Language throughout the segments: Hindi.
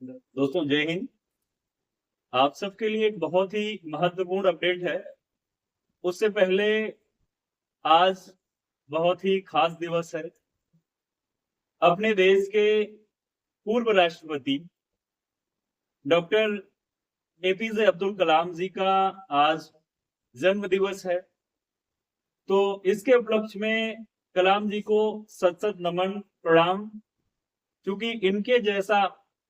दोस्तों जय हिंद। आप सबके लिए एक बहुत ही महत्वपूर्ण अपडेट है। उससे पहले आज बहुत ही खास दिवस है। अपने देश के पूर्व राष्ट्रपति डॉक्टर एपीजे अब्दुल कलाम जी का आज जन्म दिवस है। तो इसके उपलक्ष्य में कलाम जी को सत सत नमन प्रणाम। क्योंकि इनके जैसा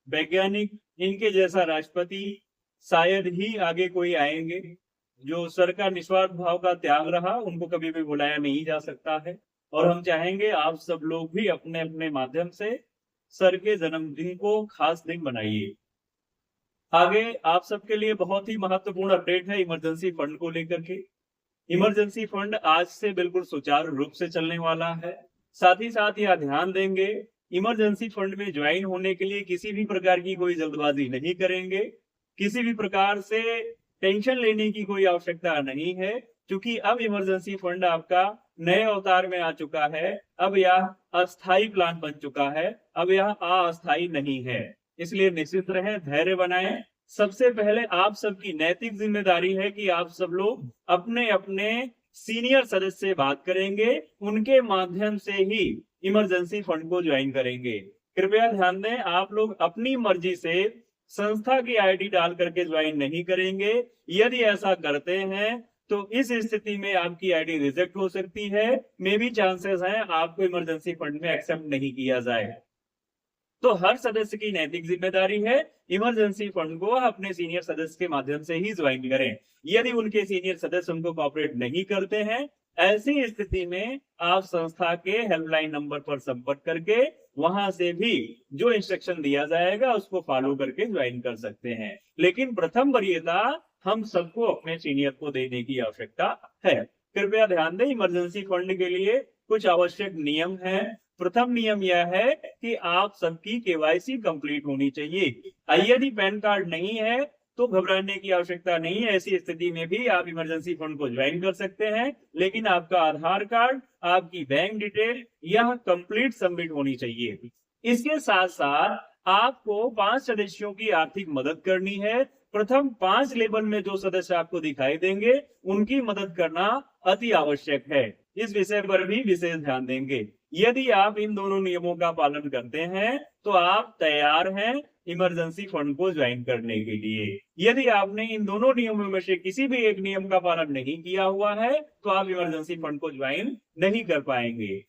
वैज्ञानिक, इनके जैसा राष्ट्रपति शायद ही आगे कोई आएंगे। जो सर का निस्वार्थ भाव का त्याग रहा, उनको कभी भी भुलाया नहीं जा सकता है। और हम चाहेंगे आप सब लोग भी अपने अपने माध्यम से सर के जन्मदिन को खास दिन बनाइए। आगे आप सबके लिए बहुत ही महत्वपूर्ण अपडेट है इमरजेंसी फंड को लेकर के। इमरजेंसी फंड आज से बिल्कुल सुचारू रूप से चलने वाला है। साथ ही साथ यह ध्यान देंगे, इमरजेंसी फंड में ज्वाइन होने के लिए किसी भी प्रकार की कोई जल्दबाजी नहीं करेंगे। किसी भी प्रकार से टेंशन लेने की कोई आवश्यकता नहीं है, क्योंकि अब इमरजेंसी फंड आपका नए अवतार में आ चुका है। अब यह अस्थायी प्लान बन चुका है, अब यह अस्थायी नहीं है। इसलिए निश्चित रहें, धैर्य बनाएं। सबसे पहले आप सबकी नैतिक जिम्मेदारी है कि आप सब लोग अपने अपने सीनियर सदस्य से बात करेंगे, उनके माध्यम से ही इमरजेंसी फंड को ज्वाइन करेंगे। कृपया ध्यान दें, आप लोग अपनी मर्जी से संस्था की आईडी डाल करके ज्वाइन नहीं करेंगे। यदि ऐसा करते हैं तो इस स्थिति में आपकी आईडी रिजेक्ट हो सकती है। मे बी चांसेस हैं आपको इमरजेंसी फंड में एक्सेप्ट नहीं किया जाए। तो हर सदस्य की नैतिक जिम्मेदारी है इमरजेंसी फंड को अपने सीनियर सदस्य के माध्यम से ही ज्वाइन करें। यदि उनके सीनियर सदस्य उनको कॉपरेट नहीं करते हैं, ऐसी स्थिति में आप संस्था के हेल्पलाइन नंबर पर संपर्क करके वहां से भी जो इंस्ट्रक्शन दिया जाएगा उसको फॉलो करके ज्वाइन कर सकते हैं। लेकिन प्रथम वरीयता हम सबको अपने सीनियर को देने की आवश्यकता है। कृपया ध्यान दें, इमरजेंसी फंड के लिए कुछ आवश्यक नियम है। प्रथम नियम यह है कि आप सबकी केवाईसी कंप्लीट होनी चाहिए। यदि पैन कार्ड नहीं है तो घबराने की आवश्यकता नहीं है। ऐसी स्थिति में भी आप इमरजेंसी फंड को ज्वाइन कर सकते हैं, लेकिन आपका आधार कार्ड, आपकी बैंक डिटेल यह कंप्लीट सबमिट होनी चाहिए। इसके साथ साथ आपको 5 सदस्यों की आर्थिक मदद करनी है। प्रथम 5 लेवल में जो सदस्य आपको दिखाई देंगे, उनकी मदद करना अति आवश्यक है। इस विषय पर भी विशेष ध्यान देंगे। यदि आप इन दोनों नियमों का पालन करते हैं तो आप तैयार हैं इमरजेंसी फंड को ज्वाइन करने के लिए। यदि आपने इन दोनों नियमों में से किसी भी एक नियम का पालन नहीं किया हुआ है तो आप इमरजेंसी फंड को ज्वाइन नहीं कर पाएंगे।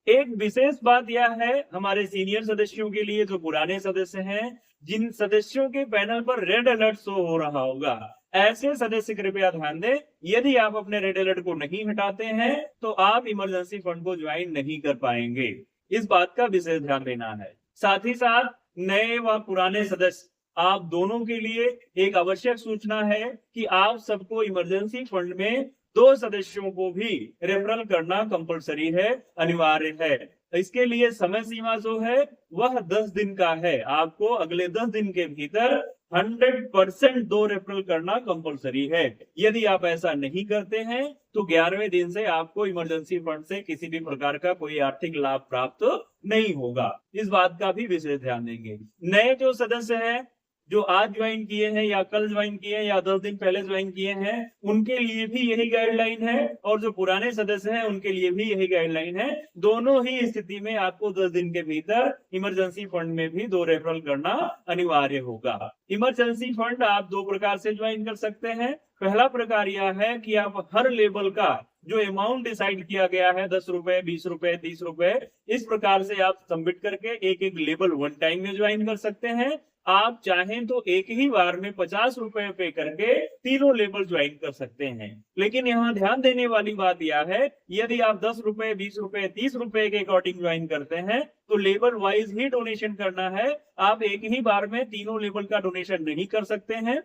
एक विशेष बात यह है हमारे सीनियर सदस्यों के लिए, जो पुराने सदस्य हैं, जिन सदस्यों के पैनल पर रेड अलर्ट शो हो रहा होगा, ऐसे सदस्य कृपया ध्यान दें, यदि आप अपने रेड अलर्ट को नहीं हटाते हैं तो आप इमरजेंसी फंड को ज्वाइन नहीं कर पाएंगे। इस बात का विशेष ध्यान देना है। साथ ही साथ नए व पुराने सदस्य आप दोनों के लिए एक आवश्यक सूचना है कि आप सबको इमरजेंसी फंड में 2 सदस्यों को भी रेफरल करना कंपलसरी है, अनिवार्य है। इसके लिए समय सीमा जो है वह 10 दिन का है। आपको अगले 10 दिन के भीतर 100% 2 रेफरल करना कंपलसरी है। यदि आप ऐसा नहीं करते हैं तो 11वें दिन से आपको इमरजेंसी फंड से किसी भी प्रकार का कोई आर्थिक लाभ प्राप्त नहीं होगा। इस बात का भी विशेष ध्यान देंगे। नए जो सदस्य हैं, जो आज ज्वाइन किए हैं या कल ज्वाइन किए हैं या 10 दिन पहले ज्वाइन किए हैं, उनके लिए भी यही गाइडलाइन है, और जो पुराने सदस्य हैं उनके लिए भी यही गाइडलाइन है। दोनों ही स्थिति में आपको 10 दिन के भीतर इमरजेंसी फंड में भी 2 रेफरल करना अनिवार्य होगा। इमरजेंसी फंड आप 2 प्रकार से ज्वाइन कर सकते हैं। पहला प्रकार यह है कि आप हर लेवल का जो अमाउंट डिसाइड किया गया है, 10 रुपए, 20 रुपए, 30 रुपए, इस प्रकार से आप सबमिट करके एक एक लेवल वन टाइम में ज्वाइन कर सकते हैं। आप चाहें तो एक ही बार में 50 रुपए पे करके तीनों लेवल ज्वाइन कर सकते हैं। लेकिन यहाँ ध्यान देने वाली बात यह है, यदि आप 10 रुपए, 20 रुपए, 30 रुपए के अकॉर्डिंग ज्वाइन करते हैं तो लेवल वाइज ही डोनेशन करना है। आप एक ही बार में तीनों लेवल का डोनेशन नहीं कर सकते हैं।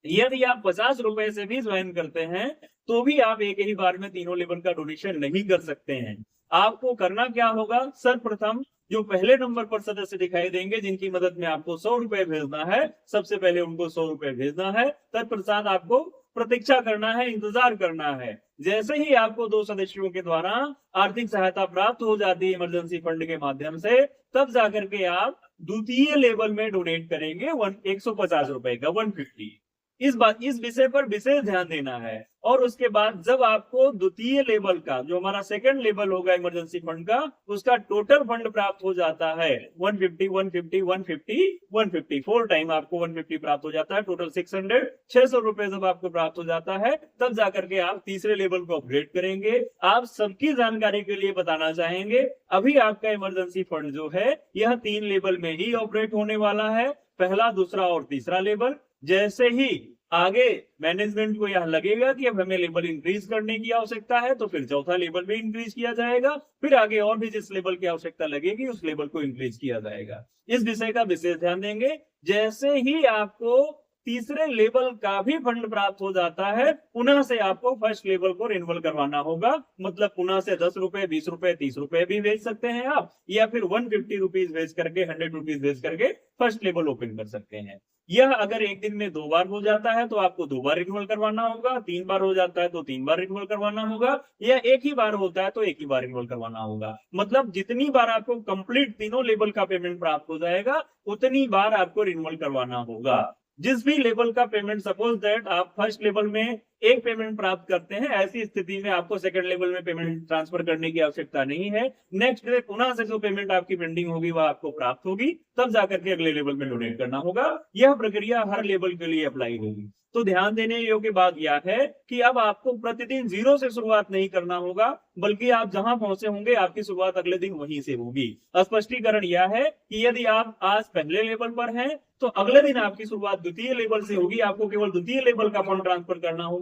यदि आप 50 रुपए से भी ज्वाइन करते हैं तो भी आप एक ही बार में तीनों लेवल का डोनेशन नहीं कर सकते हैं। आपको करना क्या होगा, सर्वप्रथम जो पहले नंबर पर सदस्य दिखाई देंगे, जिनकी मदद में आपको 100 रुपए भेजना है, सबसे पहले उनको 100 रुपए भेजना है। तत्पश्चात आपको प्रतीक्षा करना है, इंतजार करना है। जैसे ही आपको 2 सदस्यों के द्वारा आर्थिक सहायता प्राप्त हो जाती है इमरजेंसी फंड के माध्यम से, तब जाकर के आप द्वितीय लेवल में डोनेट करेंगे 150 रुपए का 150। इस विषय पर विशेष ध्यान देना है। और उसके बाद जब आपको द्वितीय लेवल का, जो हमारा सेकंड लेवल होगा इमरजेंसी फंड का, उसका टोटल फंड प्राप्त हो जाता है 150 150 150 150, 4 टाइम आपको 150 प्राप्त हो जाता है, टोटल 600 रुपए जब आपको प्राप्त हो जाता है, तब जाकर के आप तीसरे लेवल को अपग्रेड करेंगे। आप सबकी जानकारी के लिए बताना चाहेंगे, अभी आपका इमरजेंसी फंड जो है यह 3 लेवल में ही ऑपरेट होने वाला है, पहला, दूसरा और तीसरा लेवल। जैसे ही आगे मैनेजमेंट को यह लगेगा कि अब हमें लेवल इंक्रीज करने की आवश्यकता है, तो फिर चौथा लेवल भी इंक्रीज किया जाएगा, फिर आगे और भी जिस लेवल की आवश्यकता लगेगी उस लेवल को इंक्रीज किया जाएगा। इस विषय का विशेष ध्यान देंगे। जैसे ही आपको तीसरे लेवल का भी फंड प्राप्त हो जाता है, पुनः से आपको फर्स्ट लेवल को रिन्यूअल करवाना होगा। मतलब पुनः से 10 रुपए, 20 रुपए, 30 रुपए भी भेज सकते हैं आप, या फिर 150 रुपीज भेज करके, 100 रुपीज भेज करके फर्स्ट लेवल ओपन कर सकते हैं। यह अगर एक दिन में 2 बार हो जाता है तो आपको 2 बार रिन्यूअल करवाना होगा, 3 बार हो जाता है तो 3 बार रिन्यूअल करवाना होगा, या एक ही बार होता है तो एक ही बार रिन्यूअल करवाना होगा। मतलब जितनी बार आपको कंप्लीट तीनों लेवल का पेमेंट प्राप्त हो जाएगा, उतनी बार आपको रिन्यूअल करवाना होगा। जिस भी लेवल का पेमेंट, सपोज दैट आप फर्स्ट लेवल में एक पेमेंट प्राप्त करते हैं, ऐसी स्थिति में आपको सेकंड लेवल में पेमेंट ट्रांसफर करने की आवश्यकता नहीं है। नेक्स्ट डे पुनः से जो पेमेंट आपकी पेंडिंग होगी वह आपको प्राप्त होगी, तब जाकर के अगले लेवल में डोनेट करना होगा। यह प्रक्रिया हर लेवल के लिए अप्लाई होगी। तो ध्यान देने योग्य बात यह है कि अब आपको प्रतिदिन 0 से शुरुआत नहीं करना होगा, बल्कि आप जहां पहुंचे होंगे आपकी शुरुआत अगले दिन वहीं से होगी। स्पष्टीकरण यह है कि यदि आप आज पहले लेवल पर हैं तो अगले दिन आपकी शुरुआत द्वितीय लेवल से होगी, आपको केवल द्वितीय लेवल का फंड ट्रांसफर करना होगा।